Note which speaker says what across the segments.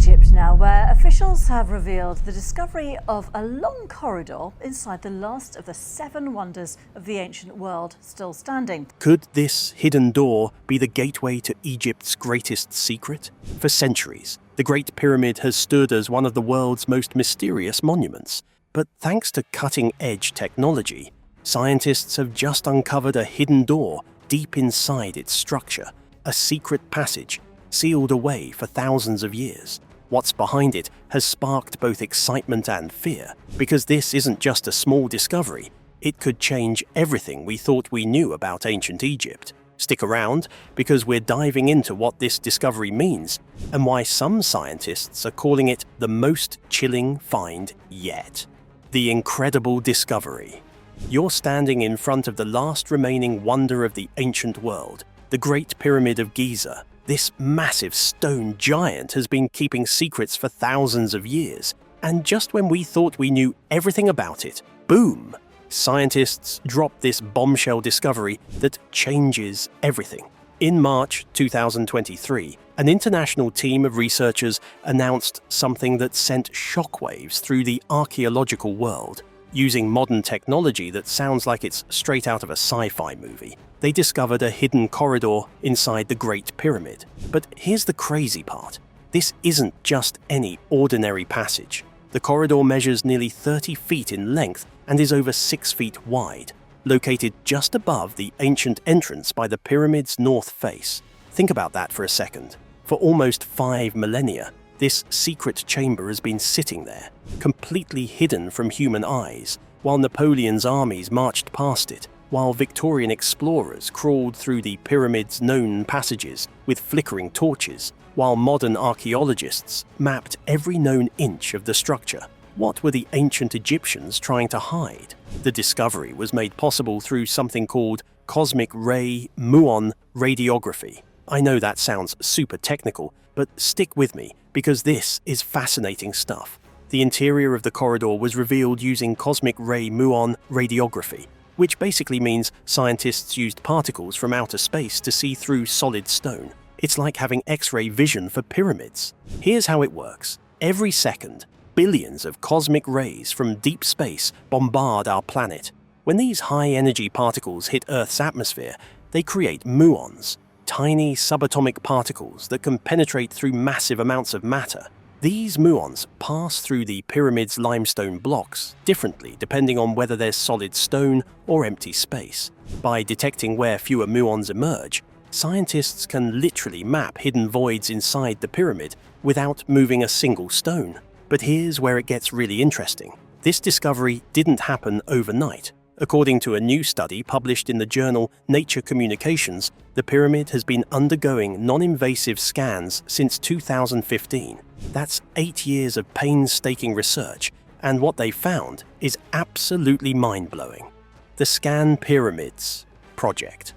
Speaker 1: Egypt now, where officials have revealed the discovery of a long corridor inside the last of the 7 wonders of the ancient world still standing.
Speaker 2: Could this hidden door be the gateway to Egypt's greatest secret? For centuries, the Great Pyramid has stood as one of the world's most mysterious monuments. But thanks to cutting-edge technology, scientists have just uncovered a hidden door deep inside its structure, a secret passage sealed away for thousands of years. What's behind it has sparked both excitement and fear, because this isn't just a small discovery, it could change everything we thought we knew about ancient Egypt. Stick around, because we're diving into what this discovery means, and why some scientists are calling it the most chilling find yet. The incredible discovery. You're standing in front of the last remaining wonder of the ancient world, the Great Pyramid of Giza. This massive stone giant has been keeping secrets for thousands of years, and just when we thought we knew everything about it, boom! Scientists dropped this bombshell discovery that changes everything. In March 2023, an international team of researchers announced something that sent shockwaves through the archaeological world. Using modern technology that sounds like it's straight out of a sci-fi movie, they discovered a hidden corridor inside the Great Pyramid. But here's the crazy part. This isn't just any ordinary passage. The corridor measures nearly 30 feet in length and is over 6 feet wide, located just above the ancient entrance by the pyramid's north face. Think about that for a second. For almost 5 millennia, this secret chamber has been sitting there, completely hidden from human eyes, while Napoleon's armies marched past it, while Victorian explorers crawled through the pyramid's known passages with flickering torches, while modern archaeologists mapped every known inch of the structure. What were the ancient Egyptians trying to hide? The discovery was made possible through something called cosmic ray muon radiography. I know that sounds super technical, but stick with me, because this is fascinating stuff. The interior of the corridor was revealed using cosmic ray muon radiography, which basically means scientists used particles from outer space to see through solid stone. It's like having X-ray vision for pyramids. Here's how it works. Every second, billions of cosmic rays from deep space bombard our planet. When these high-energy particles hit Earth's atmosphere, they create muons, tiny subatomic particles that can penetrate through massive amounts of matter. These muons pass through the pyramid's limestone blocks differently depending on whether there's solid stone or empty space. By detecting where fewer muons emerge, scientists can literally map hidden voids inside the pyramid without moving a single stone. But here's where it gets really interesting. This discovery didn't happen overnight. According to a new study published in the journal Nature Communications, the pyramid has been undergoing non-invasive scans since 2015. That's 8 years of painstaking research, and what they found is absolutely mind-blowing. The Scan Pyramids Project.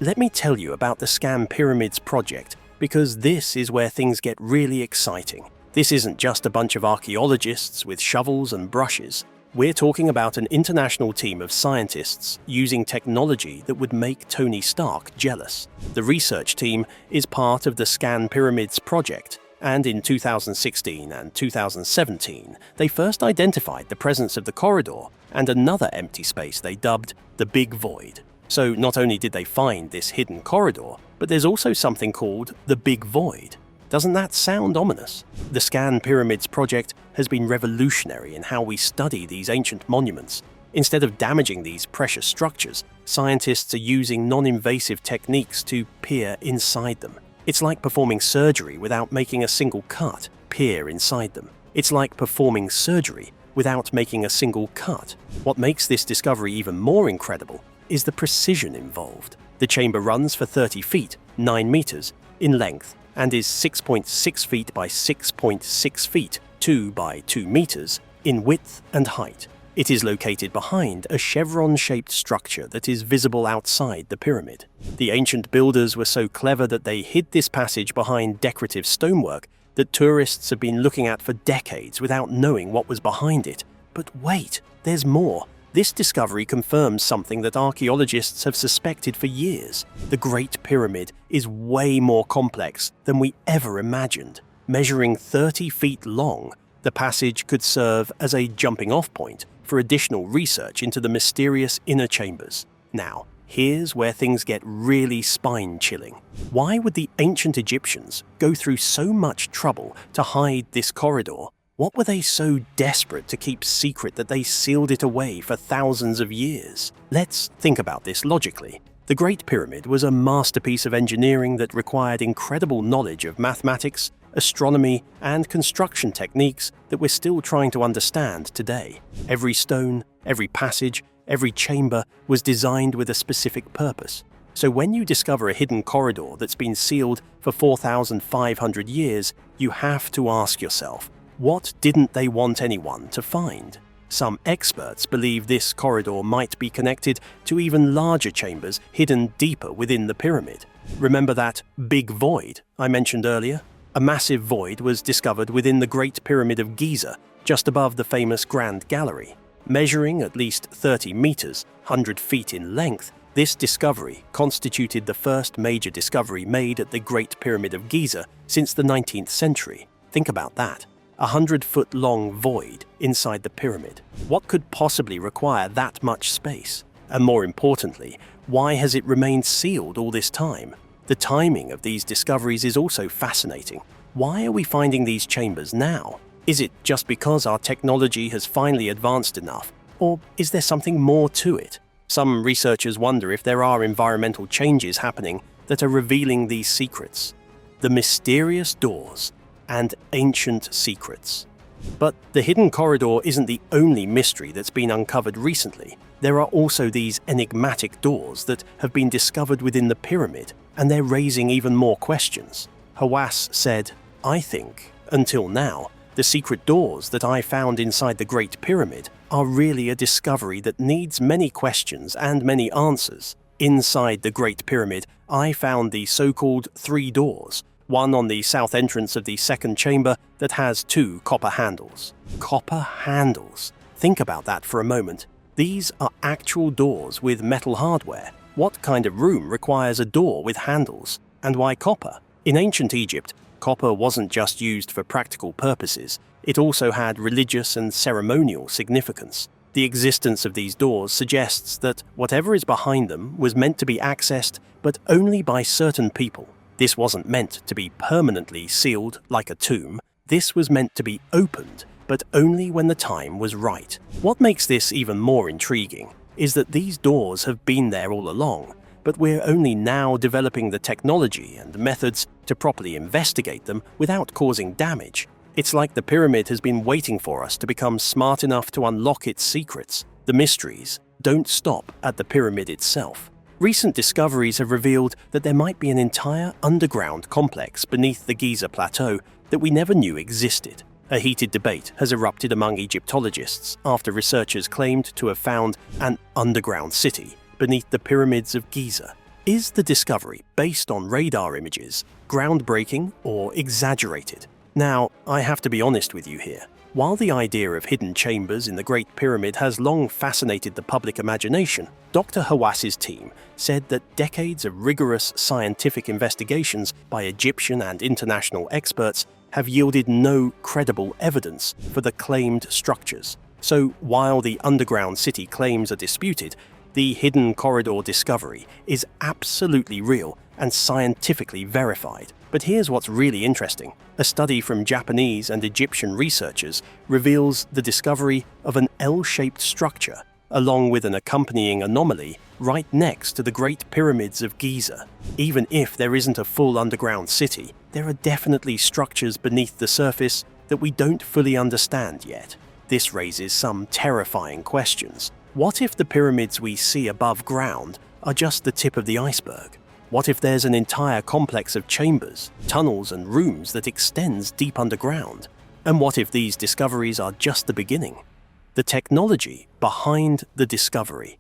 Speaker 2: Let me tell you about the Scan Pyramids Project, because this is where things get really exciting. This isn't just a bunch of archaeologists with shovels and brushes. We're talking about an international team of scientists using technology that would make Tony Stark jealous. The research team is part of the Scan Pyramids project, and in 2016 and 2017, they first identified the presence of the corridor and another empty space they dubbed the Big Void. So not only did they find this hidden corridor, but there's also something called the Big Void. Doesn't that sound ominous? The Scan Pyramids project has been revolutionary in how we study these ancient monuments. Instead of damaging these precious structures, scientists are using non-invasive techniques to peer inside them. It's like performing surgery without making a single cut. Peer inside them. It's like performing surgery without making a single cut. What makes this discovery even more incredible is the precision involved. The chamber runs for 30 feet, 9 meters, in length, and is 6.6 feet by 6.6 feet, 2 by 2 meters, in width and height. It is located behind a chevron-shaped structure that is visible outside the pyramid. The ancient builders were so clever that they hid this passage behind decorative stonework that tourists have been looking at for decades without knowing what was behind it. But wait, there's more. This discovery confirms something that archaeologists have suspected for years. The Great Pyramid is way more complex than we ever imagined. Measuring 30 feet long, the passage could serve as a jumping-off point for additional research into the mysterious inner chambers. Now, here's where things get really spine-chilling. Why would the ancient Egyptians go through so much trouble to hide this corridor? What were they so desperate to keep secret that they sealed it away for thousands of years? Let's think about this logically. The Great Pyramid was a masterpiece of engineering that required incredible knowledge of mathematics, astronomy, and construction techniques that we're still trying to understand today. Every stone, every passage, every chamber was designed with a specific purpose. So when you discover a hidden corridor that's been sealed for 4,500 years, you have to ask yourself, what didn't they want anyone to find? Some experts believe this corridor might be connected to even larger chambers hidden deeper within the pyramid. Remember that big void I mentioned earlier? A massive void was discovered within the Great Pyramid of Giza, just above the famous Grand Gallery. Measuring at least 30 meters, 100 feet in length, this discovery constituted the first major discovery made at the Great Pyramid of Giza since the 19th century. Think about that. A 100-foot-long void inside the pyramid. What could possibly require that much space? And more importantly, why has it remained sealed all this time? The timing of these discoveries is also fascinating. Why are we finding these chambers now? Is it just because our technology has finally advanced enough? Or is there something more to it? Some researchers wonder if there are environmental changes happening that are revealing these secrets. The mysterious doors and ancient secrets. But the hidden corridor isn't the only mystery that's been uncovered recently. There are also these enigmatic doors that have been discovered within the pyramid, and they're raising even more questions. Hawass said, "I think, until now, the secret doors that I found inside the Great Pyramid are really a discovery that needs many questions and many answers. Inside the Great Pyramid, I found the so-called three doors, one on the south entrance of the second chamber that has two copper handles." Copper handles. Think about that for a moment. These are actual doors with metal hardware. What kind of room requires a door with handles? And why copper? In ancient Egypt, copper wasn't just used for practical purposes. It also had religious and ceremonial significance. The existence of these doors suggests that whatever is behind them was meant to be accessed, but only by certain people. This wasn't meant to be permanently sealed like a tomb. This was meant to be opened, but only when the time was right. What makes this even more intriguing is that these doors have been there all along, but we're only now developing the technology and methods to properly investigate them without causing damage. It's like the pyramid has been waiting for us to become smart enough to unlock its secrets. The mysteries don't stop at the pyramid itself. Recent discoveries have revealed that there might be an entire underground complex beneath the Giza Plateau that we never knew existed. A heated debate has erupted among Egyptologists after researchers claimed to have found an underground city beneath the pyramids of Giza. Is the discovery, based on radar images, groundbreaking or exaggerated? Now, I have to be honest with you here. While the idea of hidden chambers in the Great Pyramid has long fascinated the public imagination, Dr. Hawass's team said that decades of rigorous scientific investigations by Egyptian and international experts have yielded no credible evidence for the claimed structures. So while the underground city claims are disputed, the hidden corridor discovery is absolutely real and scientifically verified. But here's what's really interesting. A study from Japanese and Egyptian researchers reveals the discovery of an L-shaped structure, along with an accompanying anomaly right next to the Great Pyramids of Giza. Even if there isn't a full underground city, there are definitely structures beneath the surface that we don't fully understand yet. This raises some terrifying questions. What if the pyramids we see above ground are just the tip of the iceberg? What if there's an entire complex of chambers, tunnels and rooms that extends deep underground? And what if these discoveries are just the beginning? The technology behind the discovery.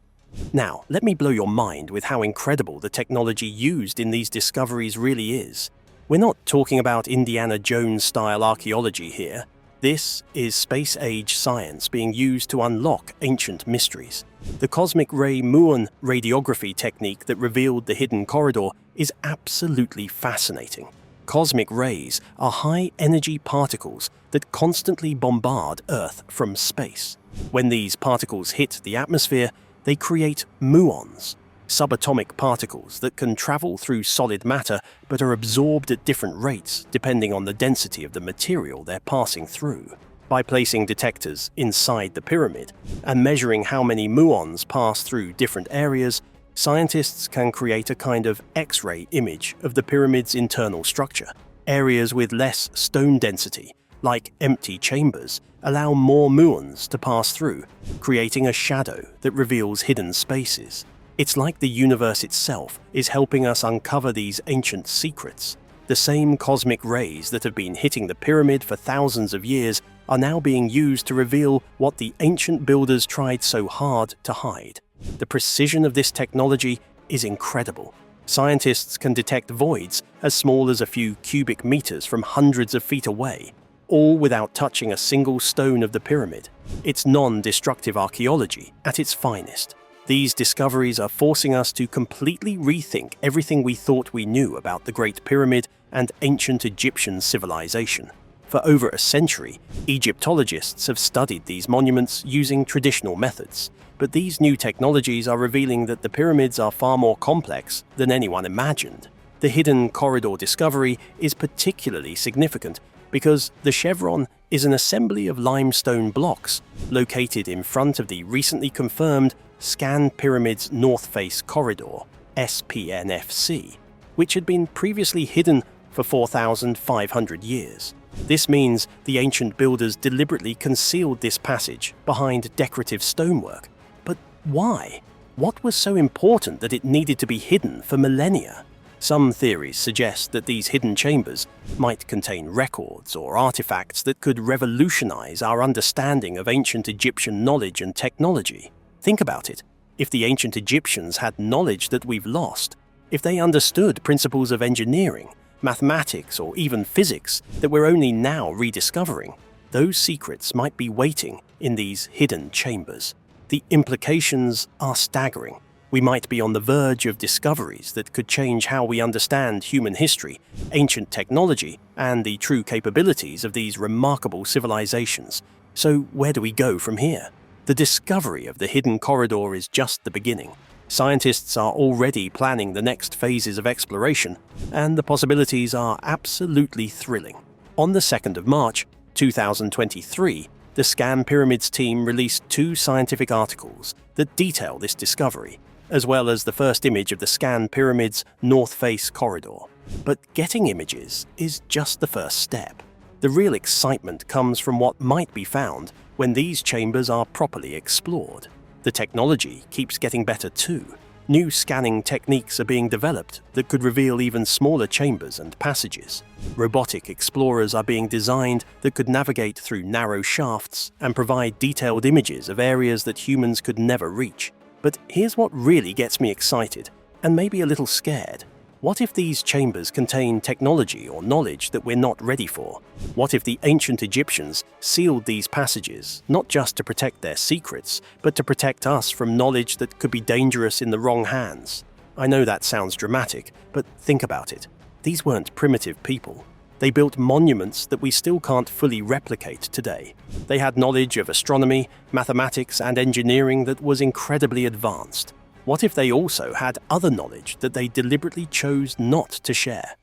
Speaker 2: Now, let me blow your mind with how incredible the technology used in these discoveries really is. We're not talking about Indiana Jones-style archaeology here. This is space-age science being used to unlock ancient mysteries. The cosmic ray muon radiography technique that revealed the hidden corridor is absolutely fascinating. Cosmic rays are high-energy particles that constantly bombard Earth from space. When these particles hit the atmosphere, they create muons, subatomic particles that can travel through solid matter but are absorbed at different rates depending on the density of the material they're passing through. By placing detectors inside the pyramid and measuring how many muons pass through different areas, scientists can create a kind of X-ray image of the pyramid's internal structure. Areas with less stone density, like empty chambers, allow more muons to pass through, creating a shadow that reveals hidden spaces. It's like the universe itself is helping us uncover these ancient secrets. The same cosmic rays that have been hitting the pyramid for thousands of years are now being used to reveal what the ancient builders tried so hard to hide. The precision of this technology is incredible. Scientists can detect voids as small as a few cubic meters from hundreds of feet away, all without touching a single stone of the pyramid. It's non-destructive archaeology at its finest. These discoveries are forcing us to completely rethink everything we thought we knew about the Great Pyramid and ancient Egyptian civilization. For over a century, Egyptologists have studied these monuments using traditional methods, but these new technologies are revealing that the pyramids are far more complex than anyone imagined. The hidden corridor discovery is particularly significant because the chevron is an assembly of limestone blocks located in front of the recently confirmed Scan Pyramid's North Face Corridor, SPNFC, which had been previously hidden for 4,500 years. This means the ancient builders deliberately concealed this passage behind decorative stonework. But why? What was so important that it needed to be hidden for millennia? Some theories suggest that these hidden chambers might contain records or artifacts that could revolutionize our understanding of ancient Egyptian knowledge and technology. Think about it. If the ancient Egyptians had knowledge that we've lost, if they understood principles of engineering, mathematics, or even physics that we're only now rediscovering, those secrets might be waiting in these hidden chambers. The implications are staggering. We might be on the verge of discoveries that could change how we understand human history, ancient technology, and the true capabilities of these remarkable civilizations. So where do we go from here? The discovery of the hidden corridor is just the beginning. Scientists are already planning the next phases of exploration, and the possibilities are absolutely thrilling. On the 2nd of March, 2023, the Scan Pyramids team released 2 scientific articles that detail this discovery, as well as the first image of the Scan Pyramids North Face Corridor. But getting images is just the first step. The real excitement comes from what might be found when these chambers are properly explored. The technology keeps getting better too. New scanning techniques are being developed that could reveal even smaller chambers and passages. Robotic explorers are being designed that could navigate through narrow shafts and provide detailed images of areas that humans could never reach. But here's what really gets me excited, and maybe a little scared. What if these chambers contain technology or knowledge that we're not ready for? What if the ancient Egyptians sealed these passages not just to protect their secrets, but to protect us from knowledge that could be dangerous in the wrong hands? I know that sounds dramatic, but think about it. These weren't primitive people. They built monuments that we still can't fully replicate today. They had knowledge of astronomy, mathematics, and engineering that was incredibly advanced. What if they also had other knowledge that they deliberately chose not to share?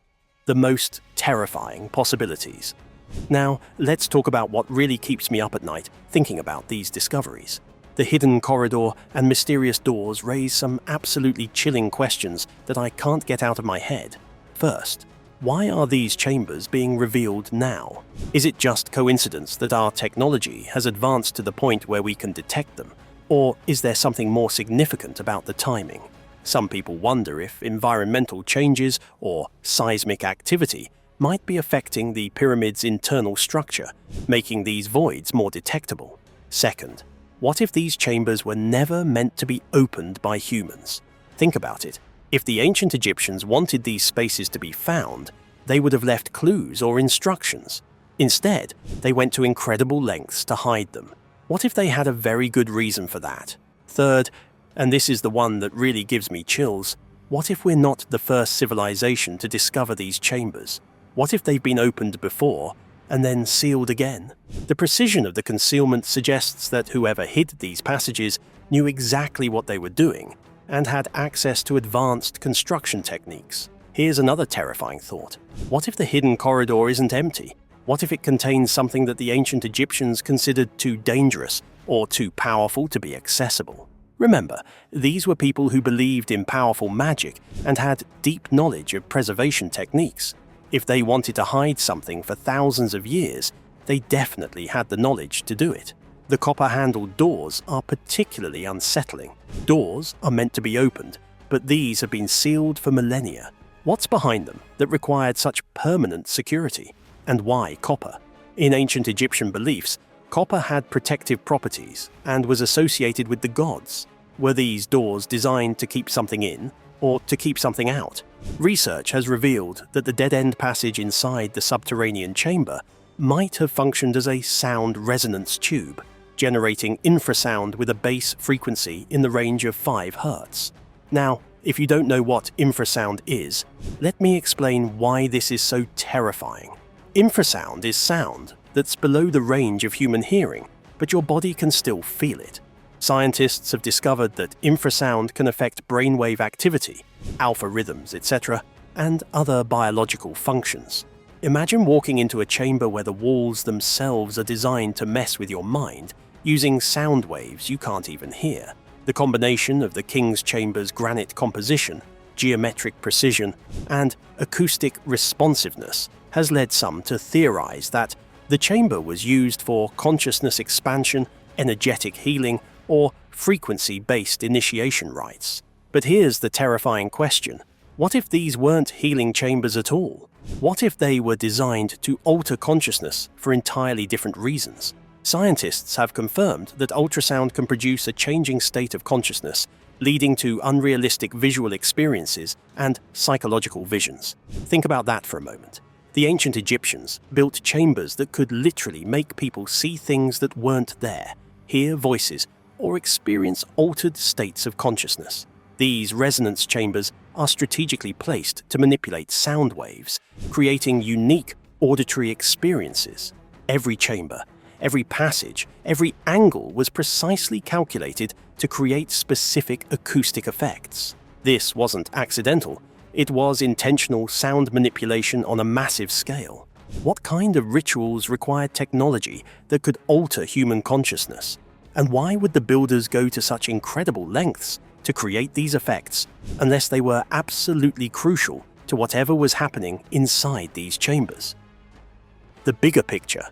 Speaker 2: The most terrifying possibilities. Now, let's talk about what really keeps me up at night thinking about these discoveries. The hidden corridor and mysterious doors raise some absolutely chilling questions that I can't get out of my head. First, why are these chambers being revealed now? Is it just coincidence that our technology has advanced to the point where we can detect them? Or is there something more significant about the timing? Some people wonder if environmental changes or seismic activity might be affecting the pyramid's internal structure, making these voids more detectable. Second, what if these chambers were never meant to be opened by humans? Think about it. If the ancient Egyptians wanted these spaces to be found, they would have left clues or instructions. Instead, they went to incredible lengths to hide them. What if they had a very good reason for that? Third, and this is the one that really gives me chills, what if we're not the first civilization to discover these chambers? What if they've been opened before and then sealed again? The precision of the concealment suggests that whoever hid these passages knew exactly what they were doing and had access to advanced construction techniques. Here's another terrifying thought. What if the hidden corridor isn't empty? What if it contains something that the ancient Egyptians considered too dangerous or too powerful to be accessible? Remember, these were people who believed in powerful magic and had deep knowledge of preservation techniques. If they wanted to hide something for thousands of years, they definitely had the knowledge to do it. The copper-handled doors are particularly unsettling. Doors are meant to be opened, but these have been sealed for millennia. What's behind them that required such permanent security? And why copper? In ancient Egyptian beliefs, copper had protective properties and was associated with the gods. Were these doors designed to keep something in or to keep something out? Research has revealed that the dead-end passage inside the subterranean chamber might have functioned as a sound resonance tube, generating infrasound with a base frequency in the range of 5 Hz. Now, if you don't know what infrasound is, let me explain why this is so terrifying. Infrasound is sound that's below the range of human hearing, but your body can still feel it. Scientists have discovered that infrasound can affect brainwave activity, alpha rhythms, etc., and other biological functions. Imagine walking into a chamber where the walls themselves are designed to mess with your mind, using sound waves you can't even hear. The combination of the King's Chamber's granite composition, geometric precision, and acoustic responsiveness has led some to theorize that the chamber was used for consciousness expansion, energetic healing, or frequency-based initiation rites. But here's the terrifying question. What if these weren't healing chambers at all? What if they were designed to alter consciousness for entirely different reasons? Scientists have confirmed that ultrasound can produce a changing state of consciousness, leading to unrealistic visual experiences and psychological visions. Think about that for a moment. The ancient Egyptians built chambers that could literally make people see things that weren't there, hear voices, or experience altered states of consciousness. These resonance chambers are strategically placed to manipulate sound waves, creating unique auditory experiences. Every chamber, every passage, every angle was precisely calculated to create specific acoustic effects. This wasn't accidental. It was intentional sound manipulation on a massive scale. What kind of rituals required technology that could alter human consciousness? And why would the builders go to such incredible lengths to create these effects unless they were absolutely crucial to whatever was happening inside these chambers? The bigger picture.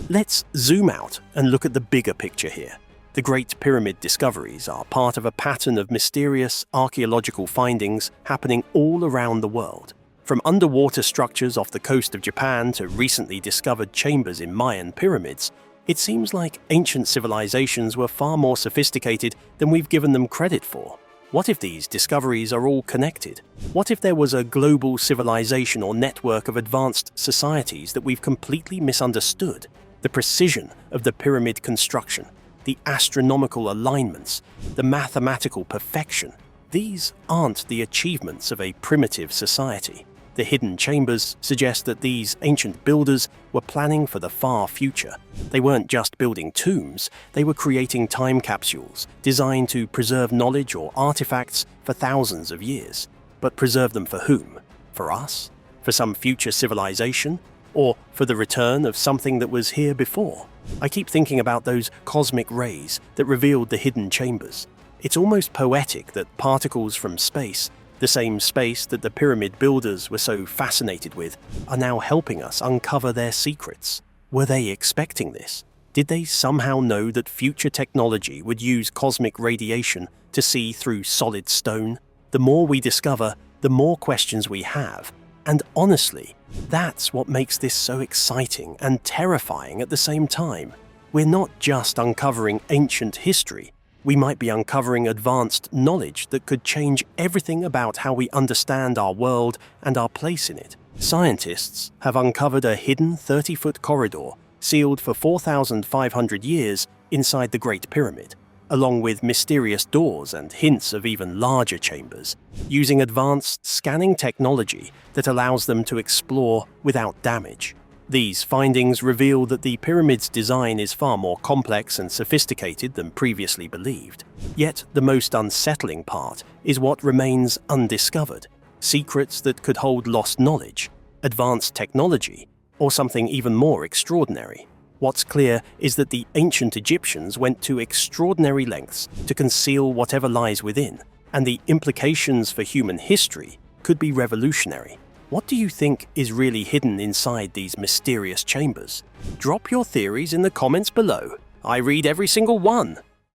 Speaker 2: Let's zoom out and look at the bigger picture here. The Great Pyramid discoveries are part of a pattern of mysterious archaeological findings happening all around the world. From underwater structures off the coast of Japan to recently discovered chambers in Mayan pyramids, it seems like ancient civilizations were far more sophisticated than we've given them credit for. What if these discoveries are all connected? What if there was a global civilization or network of advanced societies that we've completely misunderstood? The precision of the pyramid construction, the astronomical alignments, the mathematical perfection, these aren't the achievements of a primitive society. The hidden chambers suggest that these ancient builders were planning for the far future. They weren't just building tombs, they were creating time capsules designed to preserve knowledge or artifacts for thousands of years. But preserve them for whom? For us? For some future civilization? Or for the return of something that was here before? I keep thinking about those cosmic rays that revealed the hidden chambers. It's almost poetic that particles from space, the same space that the pyramid builders were so fascinated with, are now helping us uncover their secrets. Were they expecting this? Did they somehow know that future technology would use cosmic radiation to see through solid stone? The more we discover, the more questions we have. And honestly, that's what makes this so exciting and terrifying at the same time. We're not just uncovering ancient history. We might be uncovering advanced knowledge that could change everything about how we understand our world and our place in it. Scientists have uncovered a hidden 30-foot corridor sealed for 4,500 years inside the Great Pyramid. along with mysterious doors and hints of even larger chambers, using advanced scanning technology that allows them to explore without damage. These findings reveal that the pyramid's design is far more complex and sophisticated than previously believed. Yet the most unsettling part is what remains undiscovered: secrets that could hold lost knowledge, advanced technology, or something even more extraordinary. What's clear is that the ancient Egyptians went to extraordinary lengths to conceal whatever lies within, and the implications for human history could be revolutionary. What do you think is really hidden inside these mysterious chambers? Drop your theories in the comments below. I read every single one.